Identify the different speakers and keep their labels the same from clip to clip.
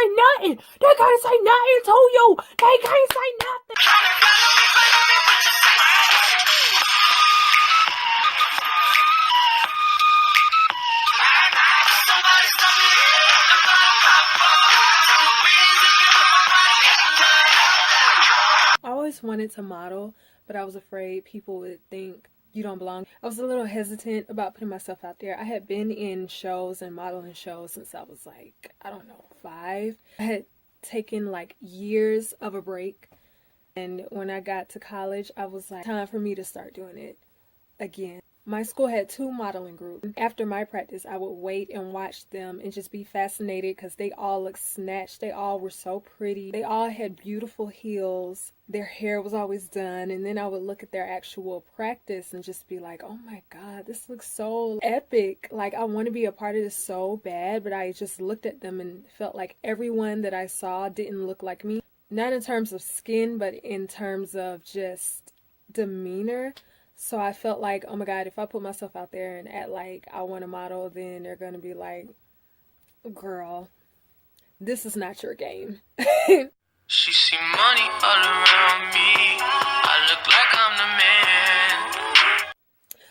Speaker 1: say nothing. They can't say nothing to you. They can't say nothing. I always wanted to model, but I was afraid people would think you don't belong. I was a little hesitant about putting myself out there. I had been in shows and modeling shows since I was like, I don't know, 5. I had taken like years of a break. And when I got to college, I was like, time for me to start doing it again. My school had 2 modeling groups. After my practice, I would wait and watch them and just be fascinated because they all looked snatched. They all were so pretty. They all had beautiful heels. Their hair was always done. And then I would look at their actual practice and just be like, oh my God, this looks so epic. Like, I want to be a part of this so bad. But I just looked at them and felt like everyone that I saw didn't look like me. Not in terms of skin, but in terms of just demeanor. So I felt like, oh my God, if I put myself out there and act like I want to model, then they're going to be like, girl, this is not your game.
Speaker 2: She see money all around me. I look like I'm the man.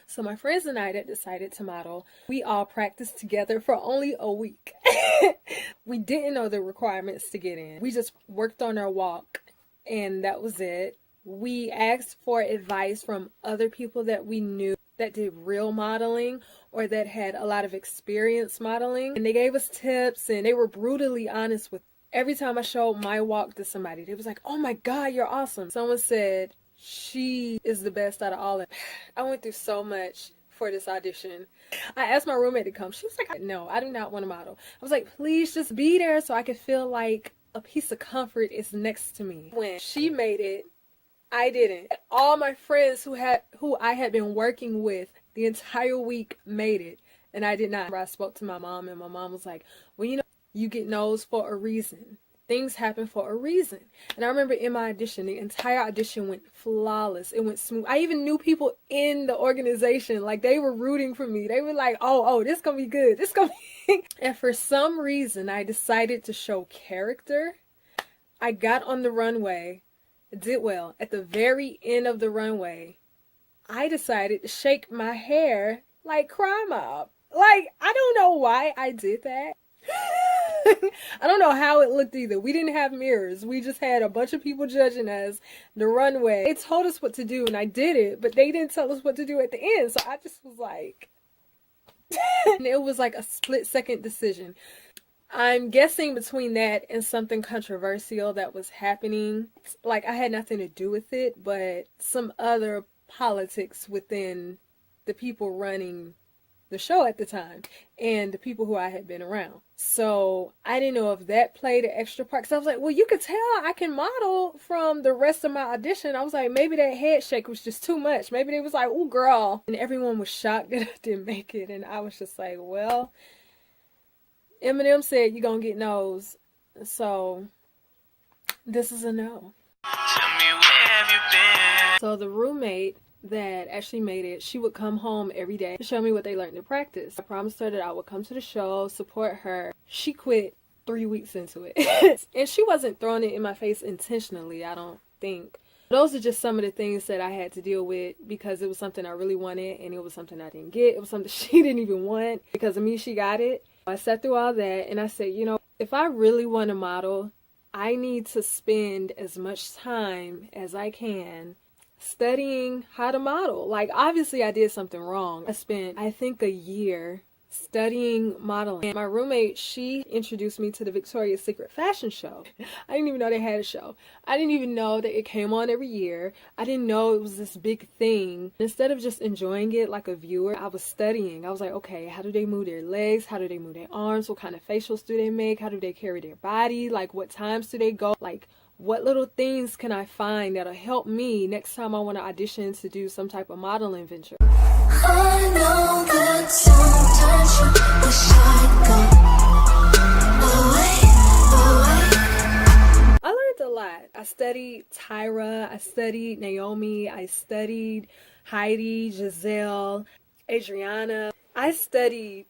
Speaker 1: So my friends and I that decided to model, we all practiced together for only a week. We didn't know the requirements to get in. We just worked on our walk and that was it. We asked for advice from other people that we knew that did real modeling or that had a lot of experience modeling. And they gave us tips and they were brutally honest with every time I showed my walk to somebody. They was like, oh my God, you're awesome. Someone said, she is the best out of all of them. I went through so much for this audition. I asked my roommate to come. She was like, no, I do not want to model. I was like, please just be there so I can feel like a piece of comfort is next to me. When she made it, I didn't. All my friends who I had been working with the entire week made it, and I did not. I spoke to my mom, and my mom was like, well, you know, you get no's for a reason. Things happen for a reason. And I remember in my audition, the entire audition went flawless. It went smooth. I even knew people in the organization, like they were rooting for me. They were like, oh, this gonna be good. This gonna be. And for some reason, I decided to show character. I got on the runway. Did well. At the very end of the runway, I decided to shake my hair like Crime Mob. Like, I don't know why I did that. I don't know how it looked either. We didn't have mirrors. We just had a bunch of people judging us. The runway. They told us what to do and I did it, but they didn't tell us what to do at the end. So I just was like, and it was like a split-second decision. I'm guessing between that and something controversial that was happening. Like, I had nothing to do with it, but some other politics within the people running the show at the time and the people who I had been around. So I didn't know if that played an extra part. Because I was like, well, you could tell I can model from the rest of my audition. I was like, maybe that head shake was just too much. Maybe they was like, ooh, girl. And everyone was shocked that I didn't make it. And I was just like, well, Eminem said you're gonna get no's, so this is a no.
Speaker 2: Tell me, where have you been?
Speaker 1: So the roommate that actually made it, she would come home every day to show me what they learned in practice. I promised her that I would come to the show, support her. She quit 3 weeks into it. And she wasn't throwing it in my face intentionally, I don't think. Those are just some of the things that I had to deal with because it was something I really wanted and it was something I didn't get. It was something she didn't even want. Because of me, she got it. I sat through all that and I said, you know, if I really want to model, I need to spend as much time as I can studying how to model. Like, obviously I did something wrong. I spent, I think, a year studying modeling. And my roommate, she introduced me to the Victoria's Secret fashion show. I didn't even know they had a show. I didn't even know that it came on every year. I didn't know it was this big thing. Instead of just enjoying it like a viewer, I was studying. I was like, okay, how do they move their legs? How do they move their arms? What kind of facials do they make? How do they carry their body? Like, what times do they go? Like, what little things can I find that'll help me next time I want to audition to do some type of modeling venture?
Speaker 3: I know that sometimes you wish I'd go away.
Speaker 1: I learned a lot. I studied Tyra, I studied Naomi, I studied Heidi, Giselle, Adriana. I studied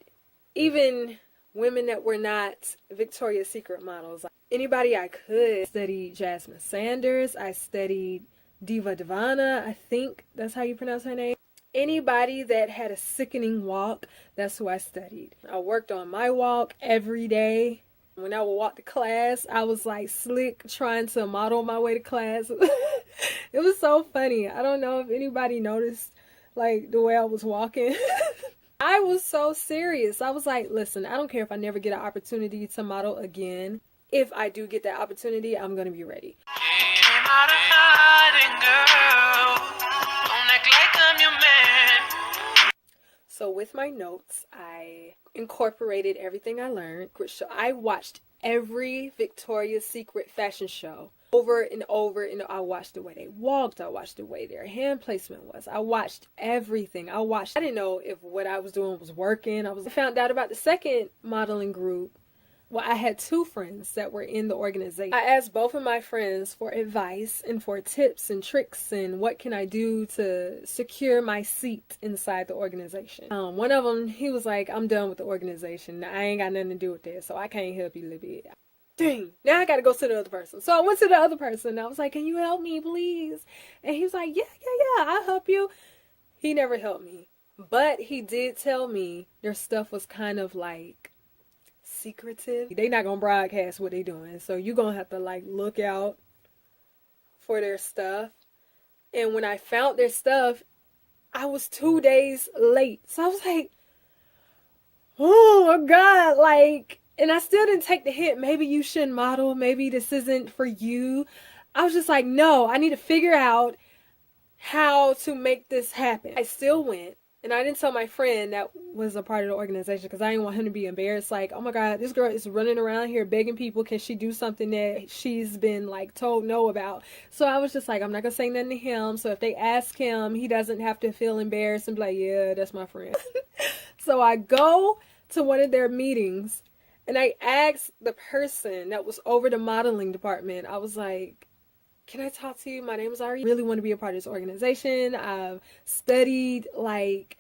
Speaker 1: even women that were not Victoria's Secret models. Anybody I could. I studied Jasmine Sanders. I studied Diva Divana. I think that's how you pronounce her name. Anybody that had a sickening walk, that's who I studied. I worked on my walk every day. When I would walk to class, I was like slick trying to model my way to class. It was so funny. I don't know if anybody noticed like the way I was walking. I was so serious. I was like, listen, I don't care if I never get an opportunity to model again. If I do get that opportunity, I'm going to be ready.
Speaker 2: Came out of hiding, girl. Don't act like I'm your man.
Speaker 1: So with my notes, I incorporated everything I learned. So I watched every Victoria's Secret fashion show over and over, and I watched the way they walked. I watched the way their hand placement was. I watched everything. I didn't know if what I was doing was working. I found out about the second modeling group. Well, I had two friends that were in the organization. I asked both of my friends for advice and for tips and tricks and what can I do to secure my seat inside the organization. One of them, he was like, I'm done with the organization. I ain't got nothing to do with this, so I can't help you a little bit. Dang, now I gotta go to the other person. So I went to the other person. I was like, can you help me, please? And he was like, yeah, I'll help you. He never helped me. But he did tell me their stuff was kind of like secretive. They not gonna broadcast what they doing, so you gonna have to like look out for their stuff. And when I found their stuff, I was 2 days late. So I was like, oh my God, like, and I still didn't take the hint. Maybe you shouldn't model. Maybe this isn't for you. I was just like, no, I need to figure out how to make this happen. I still went. And I didn't tell my friend that was a part of the organization because I didn't want him to be embarrassed. Like, oh my God, this girl is running around here begging people, can she do something that she's been like told no about? So I was just like, I'm not going to say nothing to him. So if they ask him, he doesn't have to feel embarrassed and be like, yeah, that's my friend. So I go to one of their meetings and I asked the person that was over the modeling department, I was like, can I talk to you? My name is Ari. I really want to be a part of this organization. I've studied like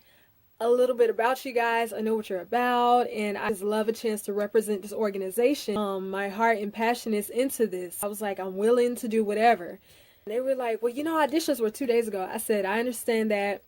Speaker 1: a little bit about you guys. I know what you're about, and I just love a chance to represent this organization. My heart and passion is into this. I was like, I'm willing to do whatever. And they were like, well, you know, auditions were 2 days ago. I said, I understand that.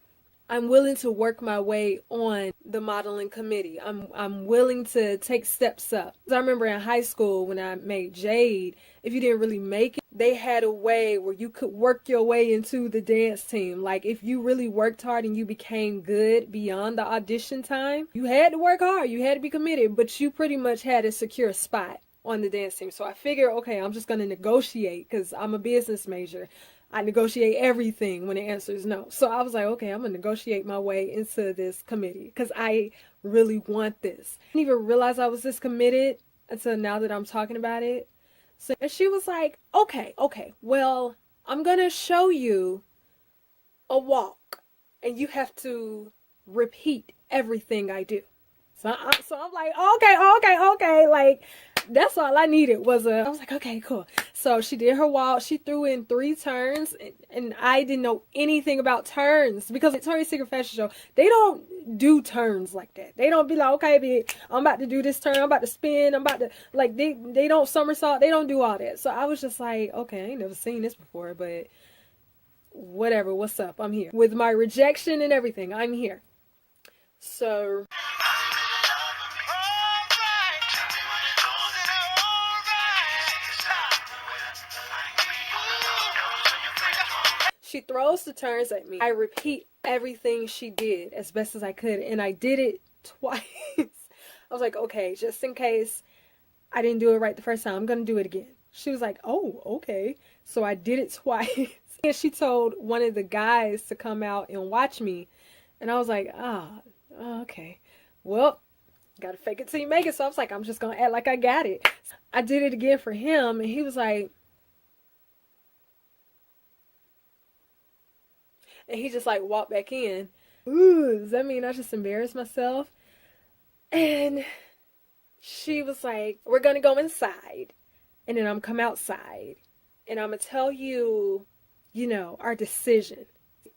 Speaker 1: I'm willing to work my way on the modeling committee. I'm willing to take steps up. I remember in high school when I made Jade, if you didn't really make it, they had a way where you could work your way into the dance team. Like if you really worked hard and you became good beyond the audition time, you had to work hard. You had to be committed, but you pretty much had a secure spot on the dance team. So I figured, okay, I'm just going to negotiate because I'm a business major. I negotiate everything when the answer is no. So I was like, okay, I'm going to negotiate my way into this committee because I really want this. I didn't even realize I was this committed until now that I'm talking about it. So, and she was like, okay, well, I'm going to show you a walk and you have to repeat everything I do. So I'm like, okay. Like, that's all I needed was I was like, okay, cool. So she did her walk. She threw in 3 turns, and I didn't know anything about turns because Victoria's Secret Fashion Show, they don't do turns like that. They don't be like, okay, bitch, I'm about to do this turn. I'm about to spin. I'm about to, like, they don't somersault. They don't do all that. So I was just like, okay, I ain't never seen this before, but whatever, what's up? I'm here. With my rejection and everything, I'm here. So she throws the turns at me. I repeat everything she did as best as I could, and I did it twice. I was like, okay, just in case I didn't do it right the first time, I'm going to do it again. She was like, oh, okay. So I did it twice. And she told one of the guys to come out and watch me. And I was like, okay. Well, gotta fake it till you make it. So I was like, I'm just going to act like I got it. I did it again for him, and he was like, and he just like walked back in. Ooh, does that mean I just embarrassed myself? And she was like, we're going to go inside. And then I'm come outside. And I'm going to tell you, you know, our decision.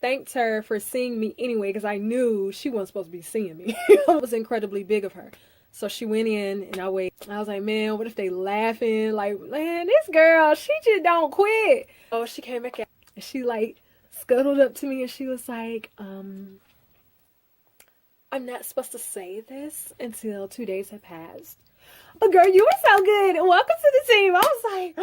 Speaker 1: Thanked her for seeing me anyway because I knew she wasn't supposed to be seeing me. It was incredibly big of her. So she went in and I waited. I was like, man, what if they laughing? Like, man, this girl, she just don't quit. Oh, she came back out and she like scuttled up to me and she was like, I'm not supposed to say this until 2 days have passed. But girl, you were so good. Welcome to the team. I was like,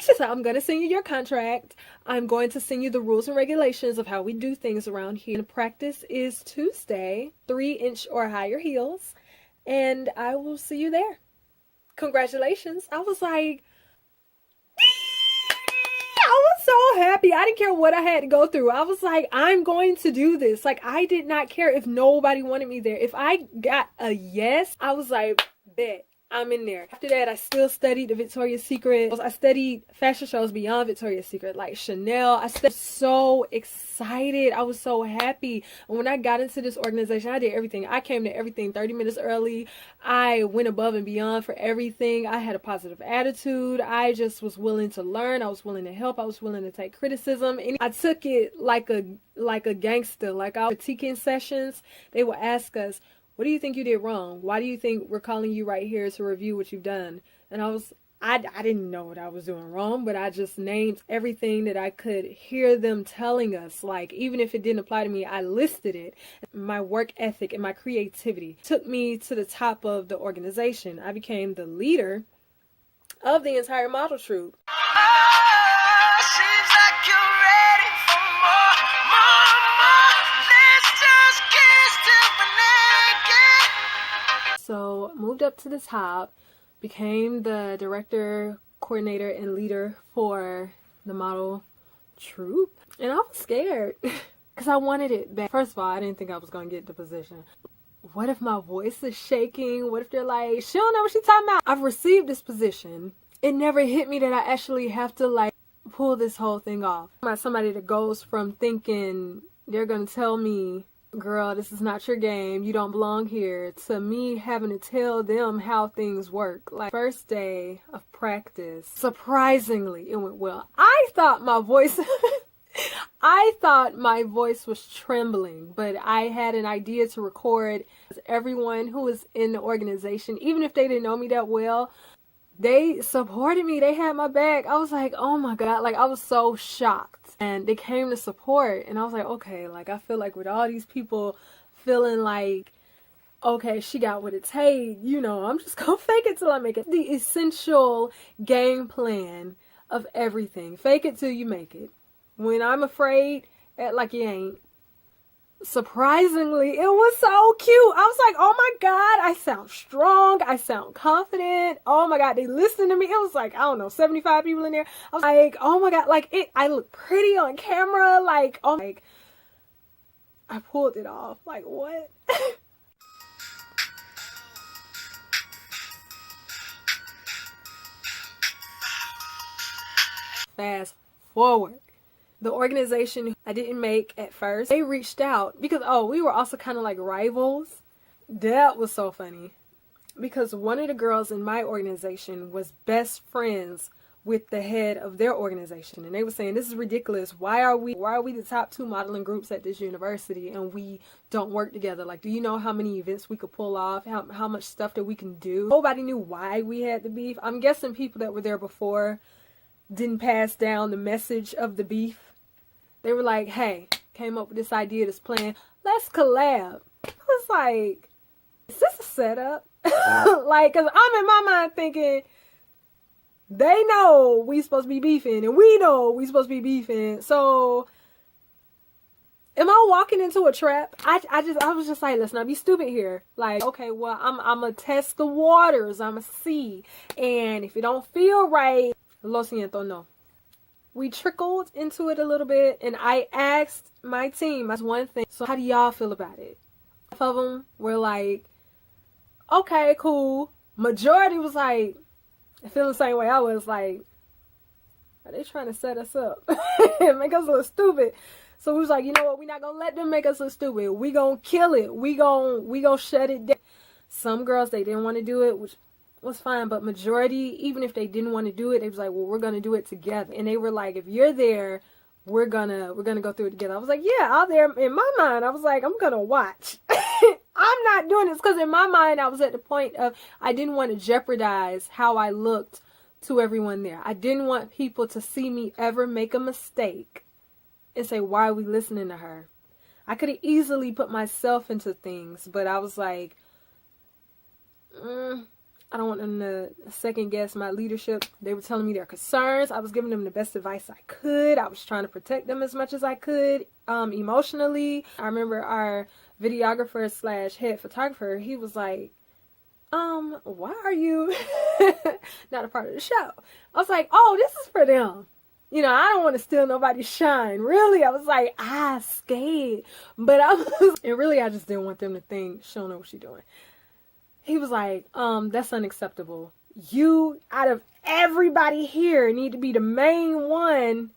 Speaker 1: she said, I'm going to send you your contract. I'm going to send you the rules and regulations of how we do things around here. And practice is Tuesday, 3-inch or higher heels. And I will see you there. Congratulations. I was like, I was so happy. I didn't care what I had to go through. I was like, I'm going to do this. Like, I did not care if nobody wanted me there. If I got a yes, I was like, bet. I'm in there. After that, I still studied the Victoria's Secret. I studied fashion shows beyond Victoria's Secret, like Chanel. I was so excited. I was so happy. And when I got into this organization, I did everything. I came to everything 30 minutes early. I went above and beyond for everything. I had a positive attitude. I just was willing to learn. I was willing to help. I was willing to take criticism. And I took it like a gangster. Like our critiquing sessions, they would ask us, what do you think you did wrong? Why do you think we're calling you right here to review what you've done? And I didn't know what I was doing wrong, but I just named everything that I could hear them telling us. Like, even if it didn't apply to me, I listed it. My work ethic and my creativity took me to the top of the organization. I became the leader of the entire model troupe.
Speaker 2: Seems like you're ready for more. Let's just kiss till we're naked.
Speaker 1: So moved up to the top, became the director, coordinator, and leader for the model troupe. And I was scared because I wanted it back. First of all, I didn't think I was going to get the position. What if my voice is shaking? What if they're like, she don't know what she's talking about? I've received this position. It never hit me that I actually have to like pull this whole thing off. I'm not somebody that goes from thinking they're going to tell me, girl, this is not your game, you don't belong here, to me having to tell them how things work. Like, first day of practice, surprisingly, it went well. I thought my voice was trembling, but I had an idea to record everyone who was in the organization. Even if they didn't know me that well, they supported me. They had my back. I was like, oh my God. Like, I was so shocked. And they came to support. And I was like, okay, like, I feel like with all these people feeling like, okay, she got what it takes, you know, I'm just gonna fake it till I make it. The essential game plan of everything. Fake it till you make it. When I'm afraid, act like you ain't. Surprisingly, it was so cute. I was like, oh my God, I sound strong. I sound confident. Oh my God, they listened to me. It was like, I don't know, 75 people in there. I was like, oh my God, like I look pretty on camera. Like, oh, like I pulled it off. Like, what? Fast forward. The organization I didn't make at first, they reached out because, we were also kind of like rivals. That was so funny because one of the girls in my organization was best friends with the head of their organization. And they were saying, this is ridiculous. Why are we the top 2 modeling groups at this university and we don't work together? Like, do you know how many events we could pull off? How much stuff that we can do? Nobody knew why we had the beef. I'm guessing people that were there before didn't pass down the message of the beef. They were like, hey, came up with this idea, this plan. Let's collab. I was like, is this a setup? Like, because I'm in my mind thinking, they know we supposed to be beefing and we know we supposed to be beefing. So, am I walking into a trap? I was just like, let's not be stupid here. Like, okay, well, I'm going to test the waters. I'm going to see. And if it don't feel right, lo siento, no. We trickled into it a little bit, and I asked my team, that's one thing, so how do y'all feel about it? Half of them were like, okay, cool. Majority was like, I feel the same way I was, like, are they trying to set us up and make us look stupid? So we was like, you know what, we're not gonna let them make us look stupid. We gonna kill it. We gonna shut it down. Some girls, they didn't want to do it, which was fine, but majority, even if they didn't want to do it, they was like, well, we're gonna do it together. And they were like, if you're there, we're gonna go through it together. I was like, yeah, out there in my mind, I was like, I'm gonna watch. I'm not doing this. Because in my mind, I was at the point of I didn't want to jeopardize how I looked to everyone there. I didn't want people to see me ever make a mistake and say, why are we listening to her? I could have easily put myself into things, but I was like, I don't want them to second guess my leadership. They were telling me their concerns. I was giving them the best advice I could. I was trying to protect them as much as I could, emotionally. I remember our videographer slash head photographer, he was like, why are you not a part of the show? I was like, oh, this is for them. You know, I don't want to steal nobody's shine. Really, I was like, scared. But and really, I just didn't want them to think, she don't know what she's doing. He was like, that's unacceptable. You, out of everybody here, need to be the main one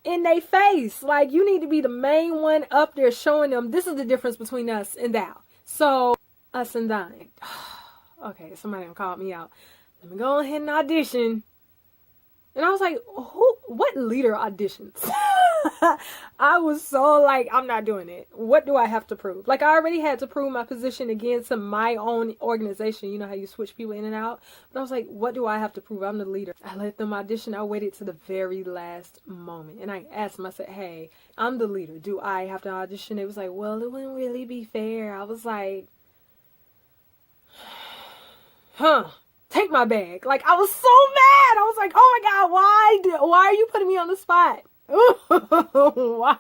Speaker 1: in their face. Like, you need to be the main one up there showing them this is the difference between us and thou. So, us and thine. Okay, somebody called me out. Let me go ahead and audition. And I was like, what leader auditions? I was so like, I'm not doing it. What do I have to prove? Like, I already had to prove my position against my own organization. You know how you switch people in and out? But I was like, what do I have to prove? I'm the leader. I let them audition. I waited to the very last moment. And I asked them, I said, hey, I'm the leader. Do I have to audition? It was like, well, it wouldn't really be fair. I was like, take my bag. Like, I was so mad. I was like, oh my God, why are you putting me on the spot? Why?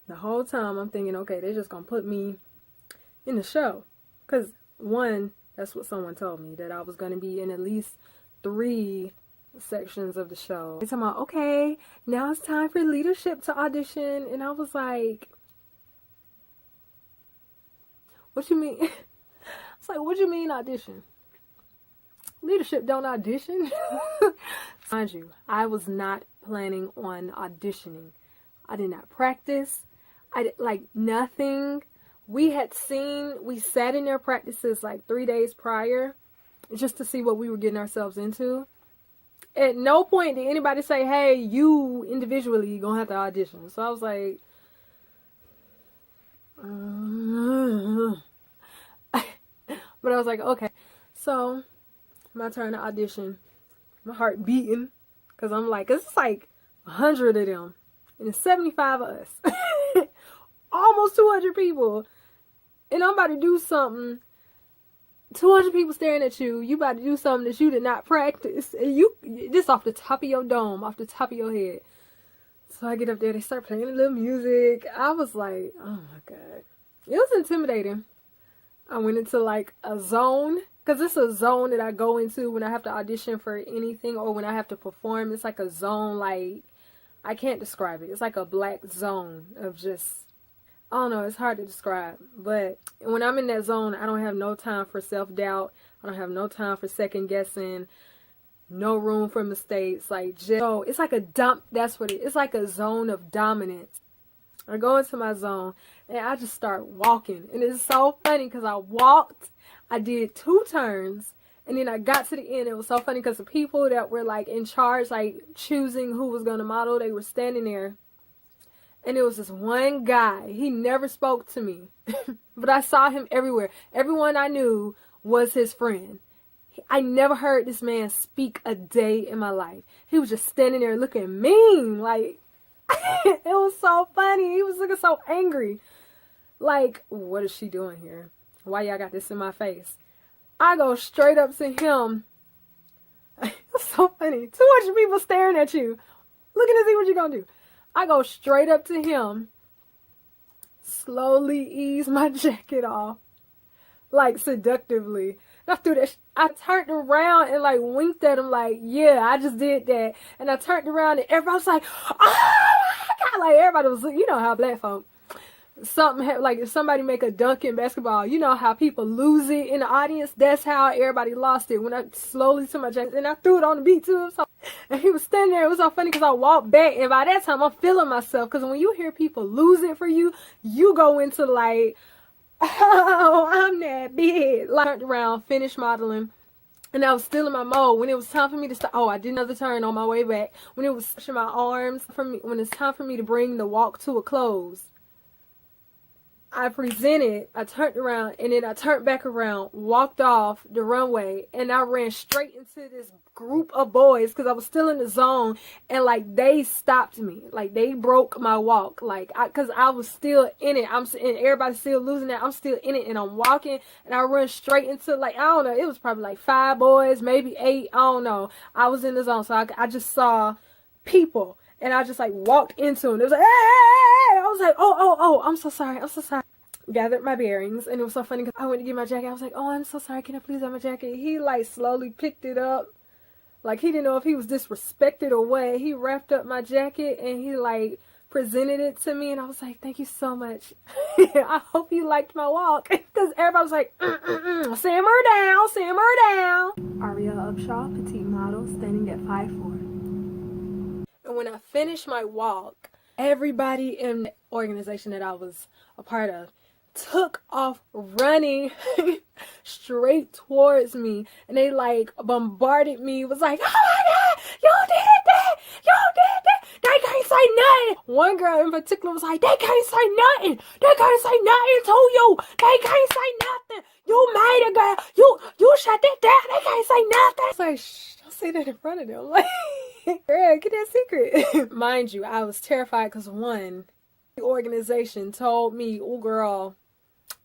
Speaker 1: The whole time I'm thinking, okay, they're just gonna put me in the show. Because one, that's what someone told me, that I was gonna be in at least 3 sections of the show. They're talking about, okay, now it's time for leadership to audition. And I was like, what you mean? It's like, what you mean audition? Leadership don't audition. Mind you, I was not planning on auditioning. I did not practice. I did like nothing. We sat in their practices like 3 days prior just to see what we were getting ourselves into. At no point did anybody say, hey, you individually gonna have to audition. So I was like, but I was like, okay. So my turn to audition. My heart beating because I'm like, it's like 100 of them and it's 75 of us. Almost 200 people. And I'm about to do something. 200 people staring at you. You about to do something that you did not practice. And this off the top of your dome, off the top of your head. So I get up there, they start playing a little music. I was like, oh my God. It was intimidating. I went into like a zone. Because it's a zone that I go into when I have to audition for anything or when I have to perform. It's like a zone, like, I can't describe it. It's like a black zone of just, I don't know, it's hard to describe. But when I'm in that zone, I don't have no time for self-doubt. I don't have no time for second-guessing. No room for mistakes. Like, just, so it's like that's what it's like a zone of dominance. I go into my zone, and I just start walking. And it's so funny because I walked, I did 2 turns, and then I got to the end. It was so funny because the people that were, like, in charge, like, choosing who was going to model, they were standing there. And it was this one guy. He never spoke to me. But I saw him everywhere. Everyone I knew was his friend. I never heard this man speak a day in my life. He was just standing there looking mean. Like, it was so funny. He was looking so angry. Like, what is she doing here? Why y'all got this in my face? I go straight up to him. It's so funny. 200 people staring at you. Looking to see what you're going to do. I go straight up to him. Slowly ease my jacket off. Like, seductively. I threw that. I turned around and, like, winked at him like, yeah, I just did that. And I turned around and everybody was like, oh, my God. Like, everybody was, you know how black folk. something like if somebody make a dunk in basketball, you know how people lose it in the audience? That's how everybody lost it when I slowly took my jacket and I threw it on the beat too. So, and he was standing there. It was so funny because I walked back and by that time I'm feeling myself because when you hear people lose it for you, you go into like, oh, I'm that big. Like, turned around, finished modeling. And I was still in my mode. When it was time for me to start, oh, I did another turn on my way back. When it was stretching my arms for me, when it's time for me to bring the walk to a close, I presented, I turned around, and then I turned back around, walked off the runway, and I ran straight into this group of boys because I was still in the zone, and like they stopped me, like they broke my walk, like because I was still in it. And everybody's still losing it. I'm still in it, and I'm walking, and I run straight into like I don't know. It was probably like 5 boys, maybe 8. I don't know. I was in the zone, so I just saw people. And I just like walked into him. It was like, hey! I was like, oh, I'm so sorry. Gathered my bearings. And it was so funny because I went to get my jacket. I was like, oh, I'm so sorry. Can I please have my jacket? He like slowly picked it up. Like he didn't know if he was disrespected or what. He wrapped up my jacket and he like presented it to me. And I was like, thank you so much. I hope you liked my walk. Because everybody was like, simmer down. Aria Upshaw, petite model, standing at 5'4". And when I finished my walk, everybody in the organization that I was a part of took off running straight towards me. And they like bombarded me. It was like, oh my God, you did that. They can't say nothing. One girl in particular was like, they can't say nothing to you. They can't say nothing. You made it, girl. You shut that down. They can't say nothing. I was like, shh, don't say that in front of them. Like, girl, get that secret. Mind you, I was terrified because one, the organization told me, oh girl,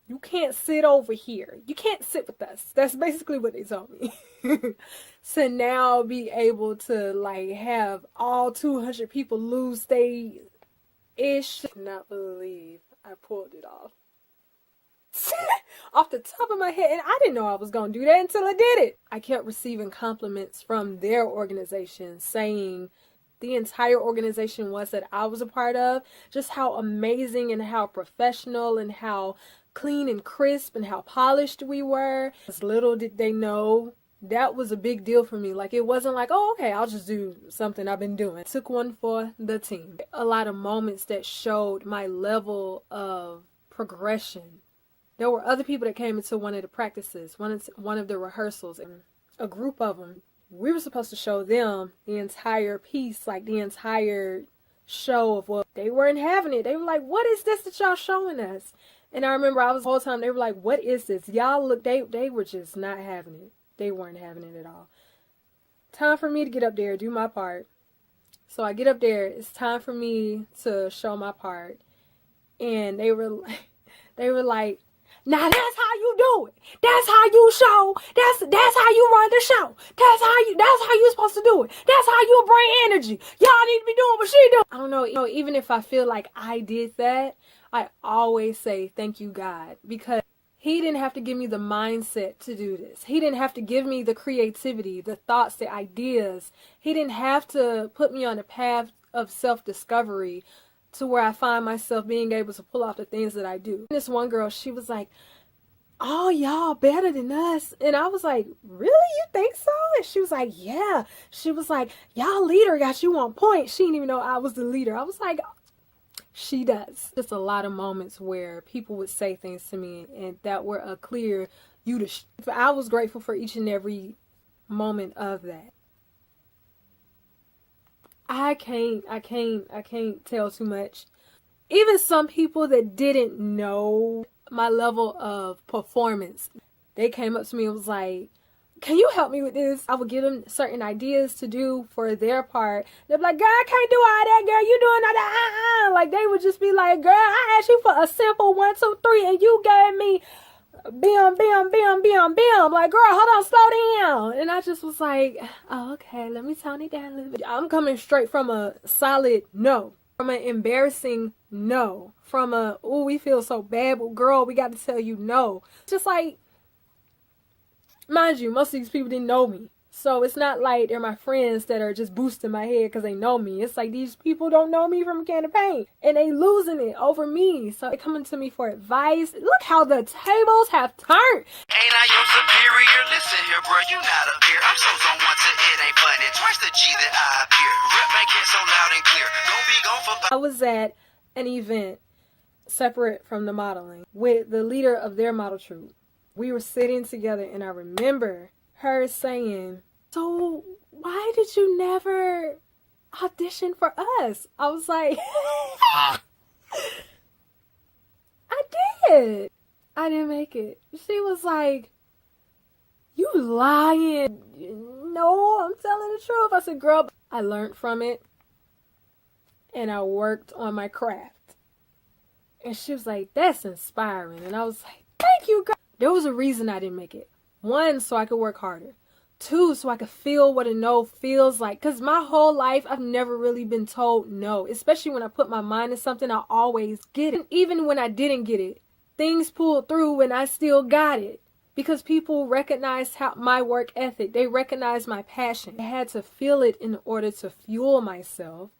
Speaker 1: you can't sit over here. You can't sit with us. That's basically what they told me. So now be able to like have all 200 people lose they ish. I cannot believe I pulled it off. Off the top of my head, and I didn't know I was going to do that until I did it. I kept receiving compliments from their organization saying the entire organization was that I was a part of, just how amazing and how professional and how clean and crisp and how polished we were. As little did they know that was a big deal for me. Like it wasn't like, oh, okay, I'll just do something I've been doing. I took one for the team. A lot of moments that showed my level of progression. There were other people that came into one of the practices, one of the rehearsals, and a group of them. We were supposed to show them the entire piece, like the entire show of what they weren't having it. They were like, what is this that y'all showing us? And I remember I was the whole time, they were like, what is this? Y'all look, they were just not having it. They weren't having it at all. Time for me to get up there, do my part. So I get up there. It's time for me to show my part. And they were like, now that's how you do it. That's how you show. That's how you run the show. That's how you supposed to do it. That's how you bring energy. Y'all need to be doing what she do. I don't know, even if I feel like I did that, I always say thank you, God, because He didn't have to give me the mindset to do this. He didn't have to give me the creativity, the thoughts, the ideas. He didn't have to put me on a path of self-discovery to where I find myself being able to pull off the things that I do. This one girl, she was like, oh, y'all better than us. And I was like, really? You think so? And she was like, yeah. She was like, y'all leader got you on point. She didn't even know I was the leader. I was like, she does. Just a lot of moments where people would say things to me and that were a clear I was grateful for each and every moment of that. I can't tell too much. Even some people that didn't know my level of performance, they came up to me and was like, can you help me with this? I would give them certain ideas to do for their part. They'd be like, girl, I can't do all that, girl. You doing all that, Like, they would just be like, girl, I asked you for a simple 1, 2, 3, and you gave me bam. Like, girl, hold on, slow down. And I just was like, oh, okay, let me tone it down a little bit. I'm coming straight from a solid no. From an embarrassing no. From a, oh, we feel so bad, but girl, we got to tell you no. Just like, mind you, most of these people didn't know me. So it's not like they're my friends that are just boosting my head because they know me. It's like these people don't know me from a can of paint and they losing it over me. So they coming to me for advice. Look how the tables have turned.
Speaker 2: Ain't I your superior? Listen here, bro, you not a peer. I'm so zone once it ain't funny. Twice the G that I appear. Rep make it so loud and clear. Don't be gone for.
Speaker 1: I was at an event separate from the modeling with the leader of their model troupe. We were sitting together and I remember her saying, so why did you never audition for us? I was like, I did. I didn't make it. She was like, you lying. No, I'm telling the truth. I said, girl, I learned from it and I worked on my craft. And she was like, that's inspiring. And I was like, thank you, girl. There was a reason I didn't make it. 1, so I could work harder. 2, so I could feel what a no feels like. Because my whole life, I've never really been told no. Especially when I put my mind to something, I always get it. Even when I didn't get it, things pulled through and I still got it. Because people recognized my work ethic. They recognized my passion. I had to feel it in order to fuel myself.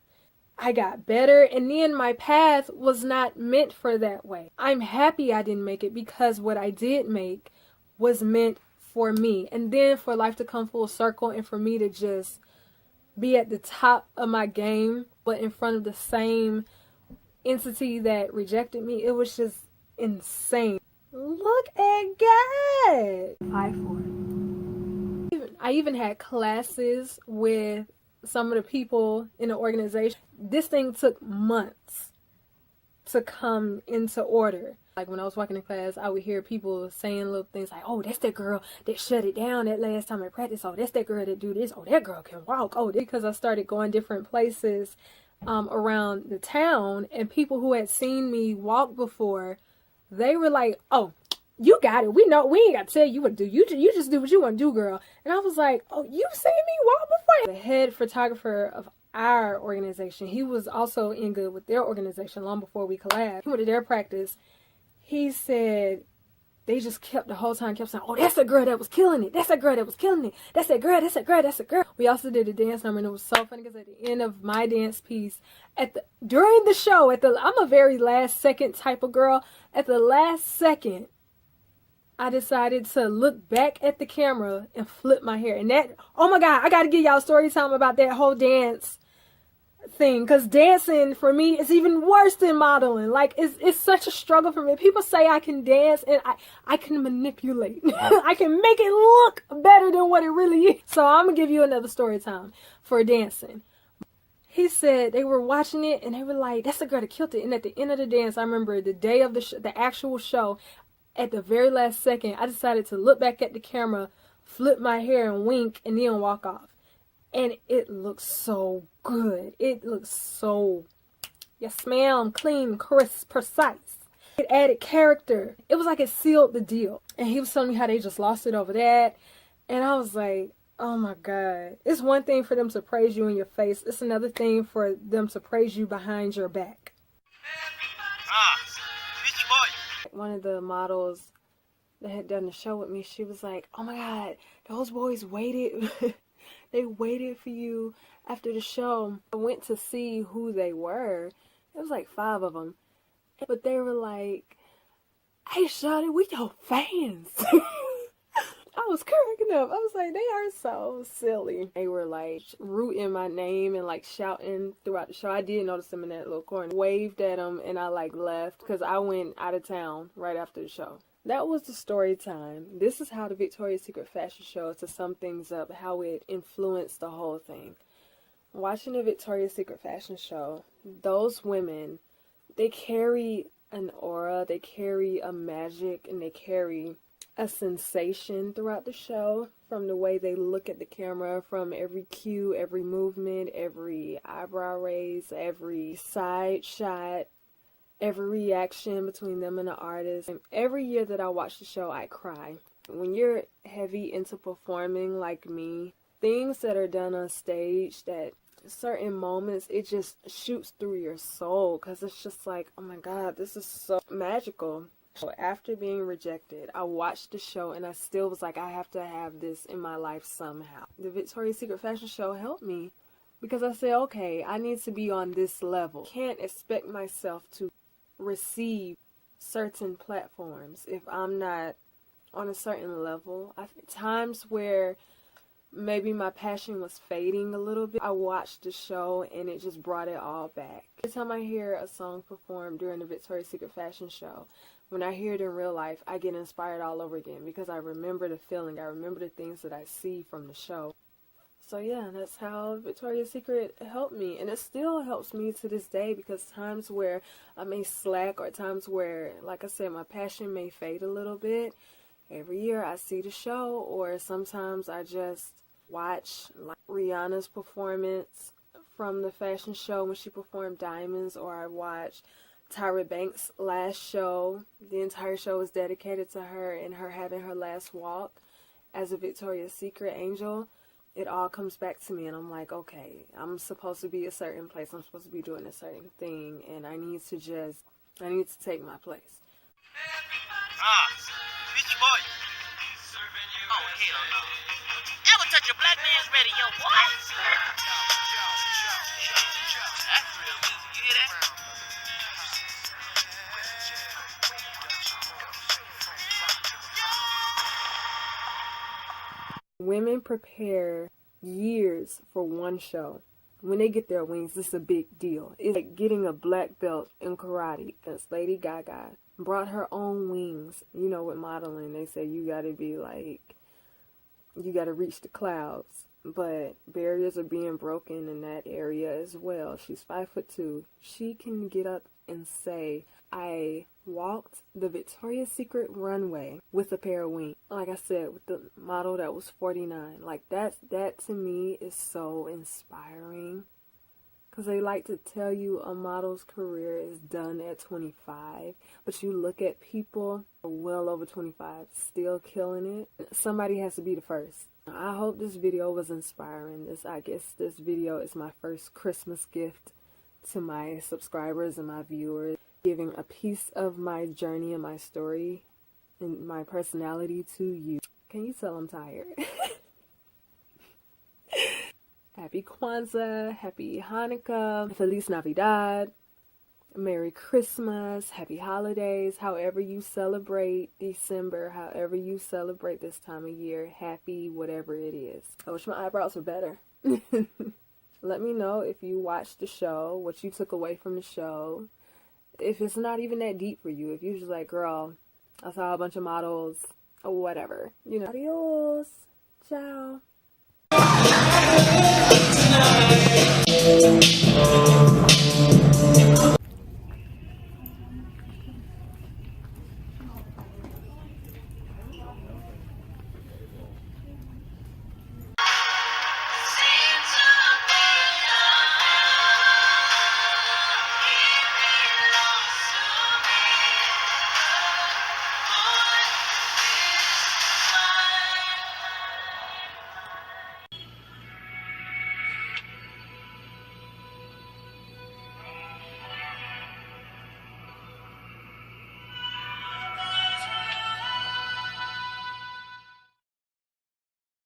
Speaker 1: I got better, and then my path was not meant for that way. I'm happy I didn't make it because what I did make was meant for me. And then for life to come full circle and for me to just be at the top of my game, but in front of the same entity that rejected me, it was just insane. Look at God. Fight for it. I even had classes with some of the people in the organization. This thing took months to come into order. Like when I was walking in class, I would hear people saying little things like, oh, that's that girl that shut it down that last time I practiced. Oh, that's that girl that do this. Oh, that girl can walk. Oh, because I started going different places around the town, and people who had seen me walk before, they were like, oh, you got it. We know. We ain't got to tell you what to do. You just do what you want to do, girl. And I was like, oh, you seen me walk before? The head photographer of our organization, he was also in good with their organization long before we collabed. He went to their practice. He said they just kept the whole time kept saying, oh, that's a girl that was killing it. That's a girl that was killing it. That's a girl. That's a girl. That's a girl. We also did a dance number, and it was so funny because at the end of my dance piece, during the show, I'm a very last second type of girl. At the last second, I decided to look back at the camera and flip my hair. And that, oh my God, I got to give y'all story time about that whole dance thing. Because dancing for me is even worse than modeling. Like, it's such a struggle for me. People say I can dance and I can manipulate. I can make it look better than what it really is. So I'm going to give you another story time for dancing. He said they were watching it and they were like, that's the girl that killed it. And at the end of the dance, I remember the day of the actual show, at the very last second, I decided to look back at the camera, flip my hair and wink, and then walk off. And it looks so good. It looks so, yes ma'am, clean, crisp, precise. It added character. It was like it sealed the deal. And he was telling me how they just lost it over that. And I was like, oh my God. It's one thing for them to praise you in your face. It's another thing for them to praise you behind your back. One of the models that had done the show with me, she was like, oh my God, those boys waited. They waited for you after the show. I went to see who they were. It was like 5 of them. But they were like, hey, Shawty, we your fans. I was cracking up. I was like, they are so silly. They were like rooting my name and like shouting throughout the show. I did notice them in that little corner. Waved at them and I like left because I went out of town right after the show. That was the story time. This is how the Victoria's Secret fashion show, to sum things up, how it influenced the whole thing. Watching the Victoria's Secret fashion show, those women, they carry an aura, they carry a magic, and they carry a sensation throughout the show, from the way they look at the camera, from every cue, every movement, every eyebrow raise, every side shot, every reaction between them and the artist. And every year that I watch the show, I cry. When you're heavy into performing like me, things that are done on stage, that certain moments, it just shoots through your soul, because it's just like, oh my God, this is so magical. So after being rejected, I watched the show and I still was like, I have to have this in my life somehow. The Victoria's Secret fashion show helped me because I said, okay, I need to be on this level. Can't expect myself to receive certain platforms if I'm not on a certain level. Times where maybe my passion was fading a little bit, I watched the show and it just brought it all back. Every time I hear a song performed during the Victoria's Secret fashion show, when I hear it in real life, I get inspired all over again because I remember the feeling, I remember the things that I see from the show. So yeah, that's how Victoria's Secret helped me, and it still helps me to this day because times where I may slack or times where, like I said, my passion may fade a little bit, every year I see the show, or sometimes I just watch like Rihanna's performance from the fashion show when she performed Diamonds, or I watch Tyra Banks' last show. The entire show is dedicated to her and her having her last walk as a Victoria's Secret angel. It all comes back to me and I'm like, okay, I'm supposed to be a certain place, I'm supposed to be doing a certain thing, and I need to take my place.
Speaker 2: Beach Boy. Oh, hell no. Ever touch a black man's radio, boy? That's real music, you hear that?
Speaker 1: Women prepare years for one show. When they get their wings, it's a big deal. It's like getting a black belt in karate, because Lady Gaga brought her own wings. You know, with modeling, they say you gotta be like, you gotta reach the clouds. But barriers are being broken in that area as well. She's 5'2". She can get up and say, I walked the Victoria's Secret runway with a pair of wings. Like I said, with the model that was 49. Like that to me is so inspiring. Because they like to tell you a model's career is done at 25. But you look at people well over 25 still killing it. Somebody has to be the first. I hope this video was inspiring. I guess this video is my first Christmas gift to my subscribers and my viewers, giving a piece of my journey and my story and my personality to you. Can you tell I'm tired? Happy Kwanzaa, Happy Hanukkah, Feliz Navidad, Merry Christmas, Happy Holidays, however you celebrate December, however you celebrate this time of year, happy whatever it is. I wish my eyebrows were better. Let me know if you watched the show, what you took away from the show. If it's not even that deep for you, if you're just like, girl, I saw a bunch of models, or whatever. You know, adios, ciao.